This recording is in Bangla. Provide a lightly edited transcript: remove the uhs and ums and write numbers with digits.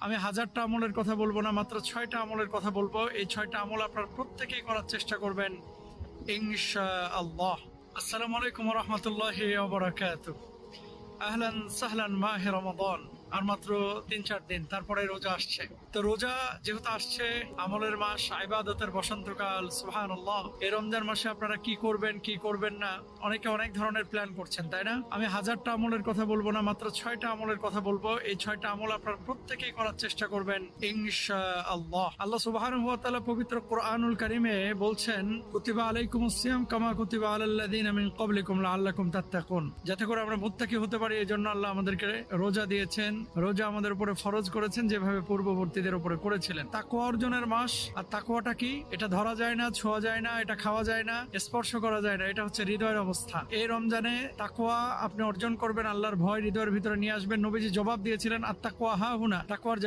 আমি 1000টা আমলের কথা বলবো না, মাত্র 6টা আমলের কথা বলবো। এই 6টা আমল আপনার প্রত্যেকেই করার চেষ্টা করবেন ইনশাআল্লাহ। আসসালামু আলাইকুম ওয়া রাহমাতুল্লাহি ওয়া বারাকাতুহু। আহলান সাহলান মাহে রমাদান। আর মাত্র 3-4 দিন তারপরে রোজা আসছে। তো রোজা যেহেতু আসছে, আমলের মাস, ইবাদতের বসন্তকাল, সুবহানাল্লাহ। এই রমজান মাসে আপনারা কি করবেন কি করবেন না, অনেকে অনেক ধরনের প্ল্যান করছেন, তাই না? আমি 1000টা আমলের কথা বলবো না, মাত্র 6টা আমলের কথা বলবো। এই 6টা আমল আপনারা প্রত্যেকেই করার চেষ্টা করবেন ইনশাআল্লাহ। আল্লাহ সুবহানাহু ওয়া তাআলা পবিত্র কোরআনুল কারীমে বলছেন, কুতিবা আলাইকুমুস সিয়াম কামা কুতিবা আলাল্লাযীনা মিন ক্বাবলিকুম লাআল্লাকুম তাত্তাকুন। যাতে করে আমরা মুত্তাকি হতে পারি, এজন্য আল্লাহ আমাদেরকে রোজা দিয়েছেন। রোজা আমাদের উপরে ফরজ করেছেন যেভাবে পূর্ববর্তীদের উপরে করেছিলেন। তাকওয়া অর্জনের মাস। আর তাকওয়াটা কি? এটা ধরা যায় না, ছোঁয়া যায় না, এটা খাওয়া যায় না, স্পর্শ করা যায় না, এটা হচ্ছে হৃদয়ের অবস্থা। এই রমজানে তাকওয়া আপনি অর্জন করবেন, আল্লাহর ভয় হৃদয়ের ভিতরে নিয়ে আসবেন। নবীজি জবাব দিয়েছিলেন, আত তাকওয়া হা হুনা, তাকওয়ার